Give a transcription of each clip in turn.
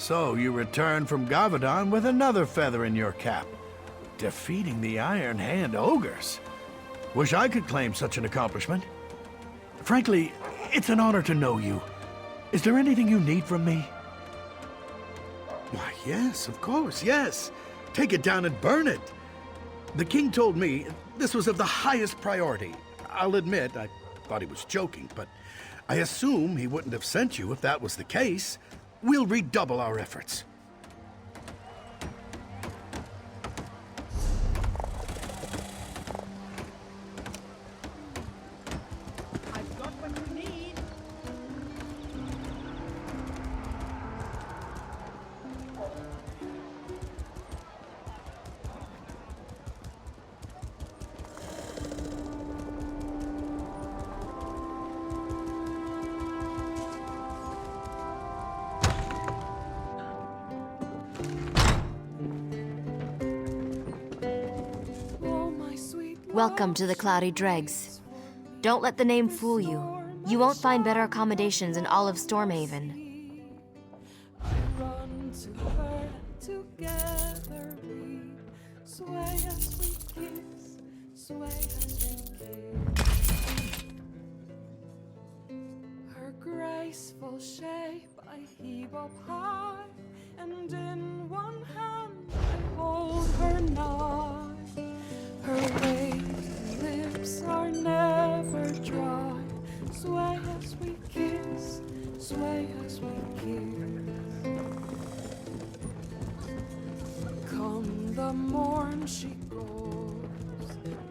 So you return from Gavadon with another feather in your cap, defeating the Iron Hand ogres. Wish I could claim such an accomplishment. Frankly, it's an honor to know you. Is there anything you need from me? Why, yes, of course, yes. Take it down and burn it. The king told me this was of the highest priority. I'll admit, I thought he was joking, but I assume he wouldn't have sent you if that was the case. We'll redouble our efforts. I've got what you need. Welcome to the Cloudy Dregs. Don't let the name fool you. You won't find better accommodations in all of Stormhaven. I run to her, together we sway as we kiss, sway as we kiss. Her graceful shape I heave up high, and in one hand I hold her nigh. Her waving lips are never dry. Sway as we kiss, sway as we kiss. Come the morn she goes,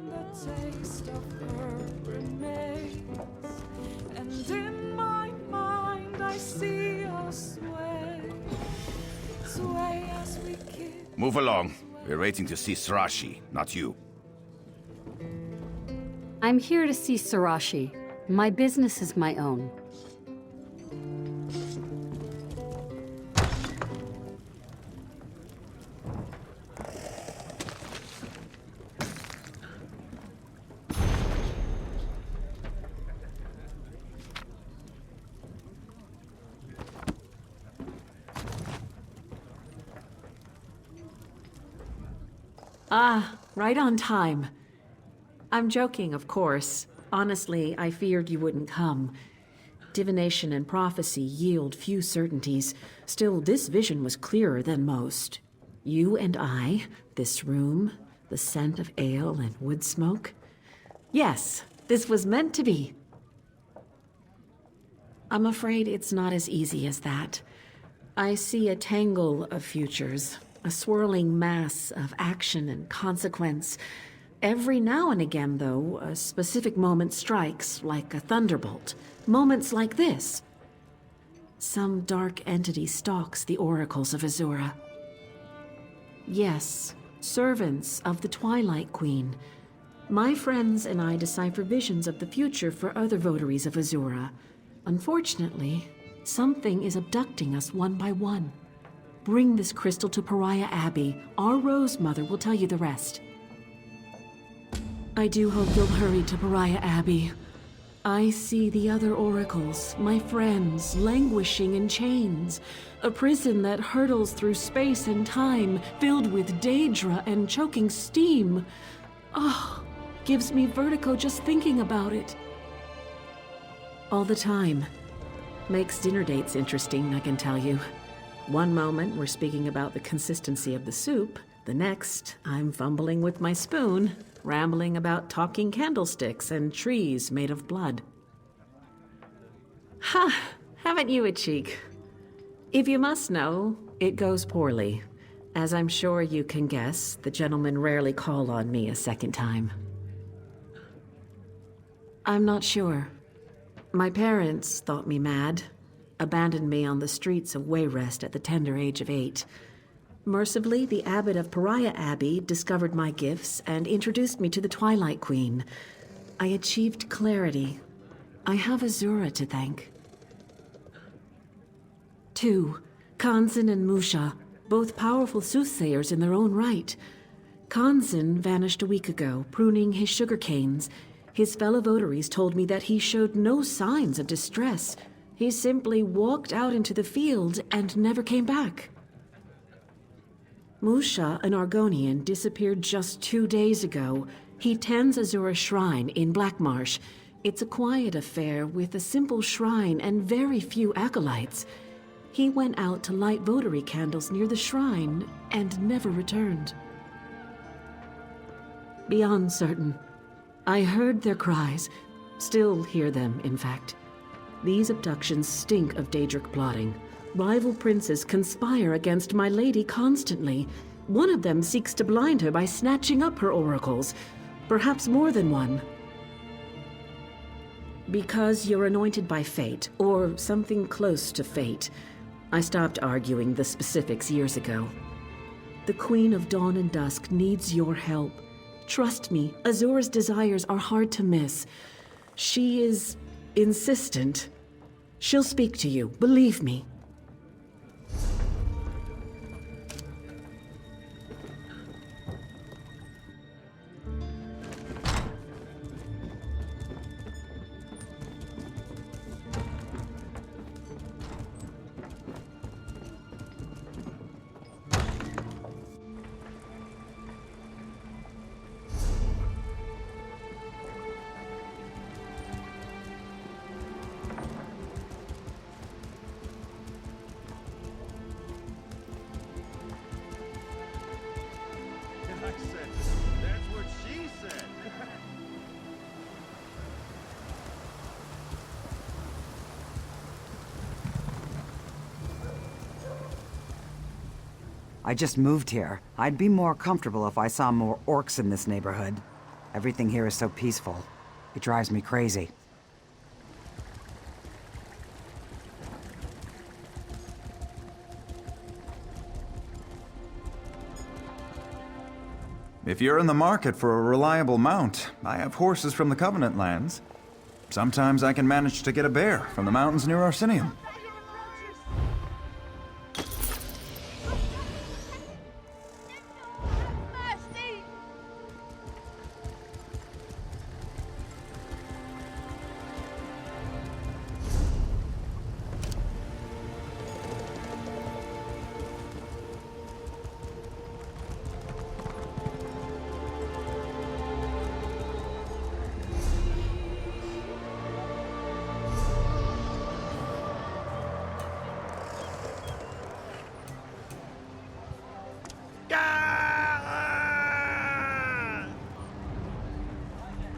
the taste of her remains, and in my mind I see us sway, sway as we kiss. Move along. We're waiting to see Srashi, not you. I'm here to see Sarashi. My business is my own. Ah, right on time. I'm joking, of course. Honestly, I feared you wouldn't come. Divination and prophecy yield few certainties. Still, this vision was clearer than most. You and I, this room, the scent of ale and wood smoke. Yes, this was meant to be. I'm afraid it's not as easy as that. I see a tangle of futures, a swirling mass of action and consequence. Every now and again, though, a specific moment strikes like a thunderbolt. Moments like this. Some dark entity stalks the oracles of Azura. Yes, servants of the Twilight Queen. My friends and I decipher visions of the future for other votaries of Azura. Unfortunately, something is abducting us one by one. Bring this crystal to Pariah Abbey. Our Rose Mother will tell you the rest. I do hope you'll hurry to Pariah Abbey. I see the other oracles, my friends, languishing in chains. A prison that hurtles through space and time, filled with Daedra and choking steam. Oh, gives me vertigo just thinking about it. All the time. Makes dinner dates interesting, I can tell you. One moment we're speaking about the consistency of the soup. The next, I'm fumbling with my spoon, rambling about talking candlesticks and trees made of blood. Ha! Haven't you a cheek? If you must know, it goes poorly. As I'm sure you can guess, the gentlemen rarely call on me a second time. I'm not sure. My parents thought me mad, abandoned me on the streets of Wayrest at the tender age of 8. Mercifully, the abbot of Pariah Abbey discovered my gifts and introduced me to the Twilight Queen. I achieved clarity. I have Azura to thank. 2. Kanzan and Musha, both powerful soothsayers in their own right. Kanzan vanished a week ago, pruning his sugar canes. His fellow votaries told me that he showed no signs of distress, He simply walked out into the field and never came back. Musha, an Argonian, disappeared just 2 days ago. He tends Azura's shrine in Blackmarsh. It's a quiet affair with a simple shrine and very few acolytes. He went out to light votary candles near the shrine and never returned. Beyond certain. I heard their cries. Still hear them, in fact. These abductions stink of Daedric plotting. Rival princes conspire against my lady constantly. One of them seeks to blind her by snatching up her oracles. Perhaps more than one. Because you're anointed by fate, or something close to fate, I stopped arguing the specifics years ago. The Queen of Dawn and Dusk needs your help. Trust me, Azura's desires are hard to miss. She is insistent. She'll speak to you, believe me. That's what she said. I just moved here. I'd be more comfortable if I saw more orcs in this neighborhood. Everything here is so peaceful. It drives me crazy. If you're in the market for a reliable mount, I have horses from the Covenant lands. Sometimes I can manage to get a bear from the mountains near Arsinium.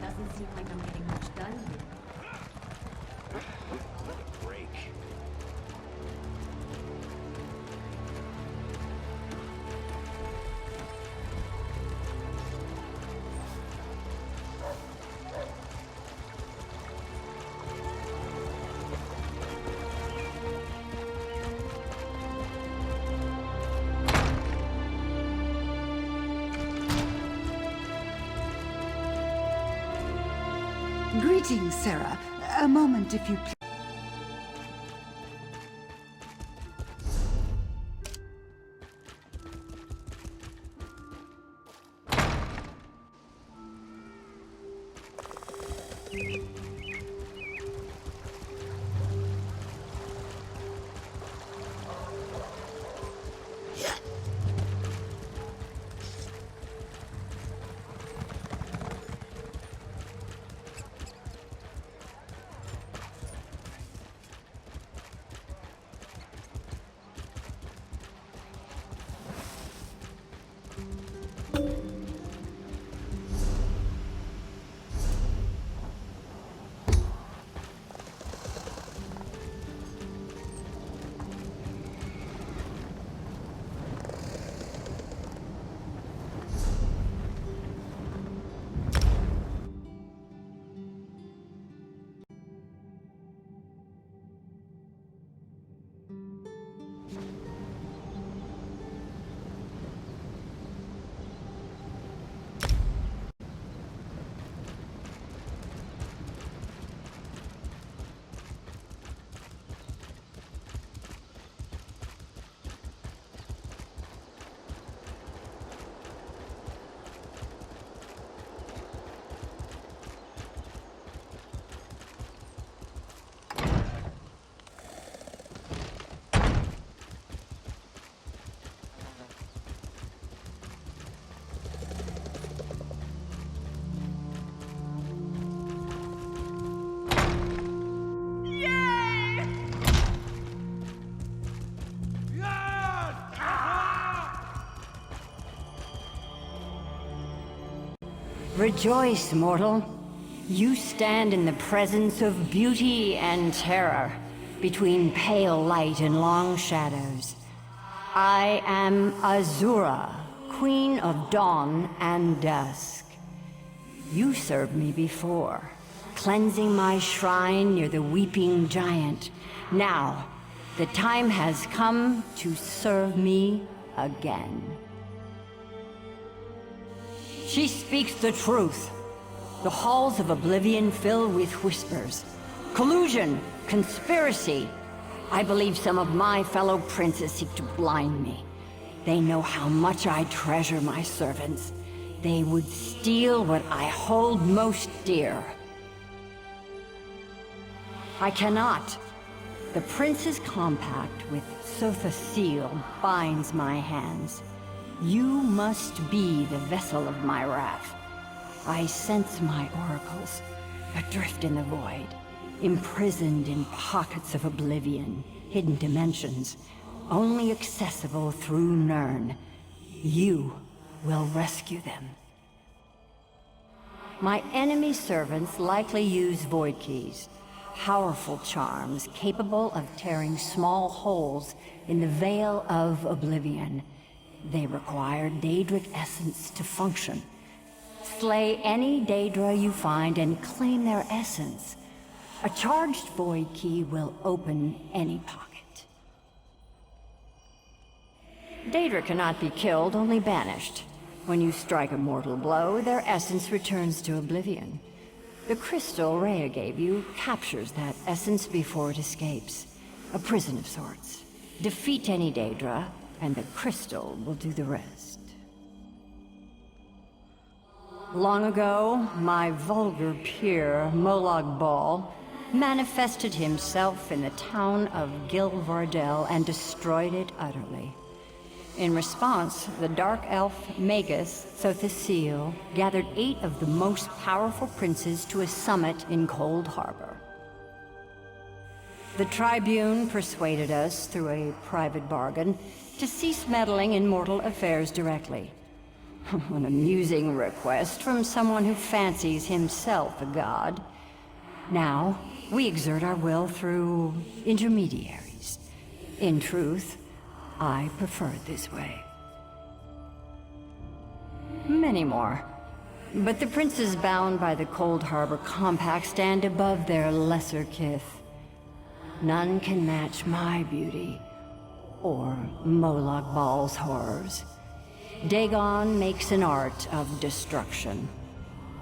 Doesn't seem like I'm getting much done here. Break. Greetings, Sarah. A moment, if you please. Rejoice, mortal. You stand in the presence of beauty and terror, between pale light and long shadows. I am Azura, Queen of Dawn and Dusk. You served me before, cleansing my shrine near the Weeping Giant. Now, the time has come to serve me again. She speaks the truth. The halls of Oblivion fill with whispers. Collusion, conspiracy. I believe some of my fellow princes seek to blind me. They know how much I treasure my servants. They would steal what I hold most dear. I cannot. The prince's compact with Sotha Seal binds my hands. You must be the vessel of my wrath. I sense my oracles, adrift in the void, imprisoned in pockets of oblivion, hidden dimensions, only accessible through Nirn. You will rescue them. My enemy servants likely use void keys, powerful charms capable of tearing small holes in the veil of oblivion. They require Daedric essence to function. Slay any Daedra you find and claim their essence. A charged void key will open any pocket. Daedra cannot be killed, only banished. When you strike a mortal blow, their essence returns to oblivion. The crystal Rhea gave you captures that essence before it escapes. A prison of sorts. Defeat any Daedra, and the crystal will do the rest. Long ago, my vulgar peer, Molag Bal, manifested himself in the town of Gilvardel and destroyed it utterly. In response, the Dark Elf Magus Sotha gathered 8 of the most powerful princes to a summit in Cold Harbor. The Tribune persuaded us, through a private bargain, to cease meddling in mortal affairs directly. An amusing request from someone who fancies himself a god. Now, we exert our will through intermediaries. In truth, I prefer it this way. Many more. But the princes bound by the Cold Harbor Compact stand above their lesser kith. None can match my beauty, or Molag Bal's horrors. Dagon makes an art of destruction.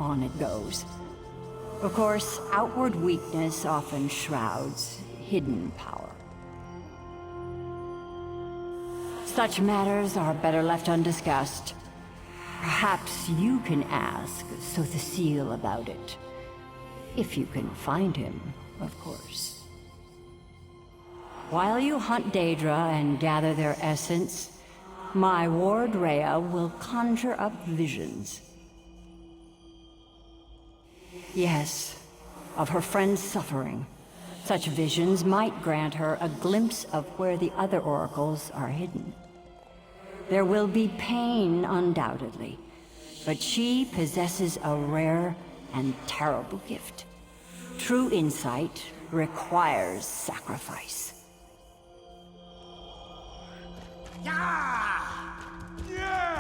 On it goes. Of course, outward weakness often shrouds hidden power. Such matters are better left undiscussed. Perhaps you can ask Sotha about it. If you can find him, of course. While you hunt Daedra and gather their essence, my ward Rhea will conjure up visions. Yes, of her friend's suffering. Such visions might grant her a glimpse of where the other oracles are hidden. There will be pain, undoubtedly, but she possesses a rare and terrible gift. True insight requires sacrifice. Yeah! Yeah!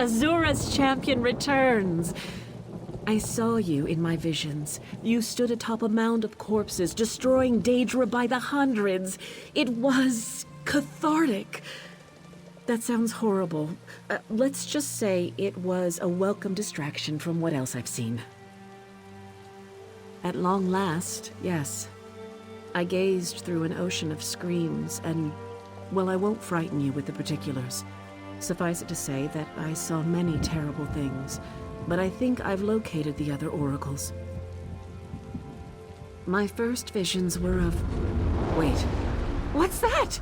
Azura's champion returns! I saw you in my visions. You stood atop a mound of corpses, destroying Daedra by the hundreds. It was cathartic. That sounds horrible. Let's just say it was a welcome distraction from what else I've seen. At long last, yes. I gazed through an ocean of screams, and, well, I won't frighten you with the particulars. Suffice it to say that I saw many terrible things, but I think I've located the other oracles. My first visions were of... Wait, what's that?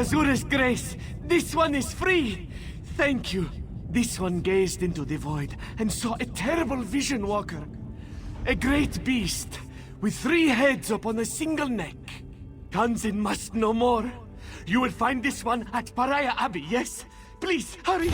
Azura's grace, this one is free! Thank you. This one gazed into the void and saw a terrible vision, Walker. A great beast, with 3 heads upon a single neck. Tanzin must know more. You will find this one at Pariah Abbey, yes? Please, hurry!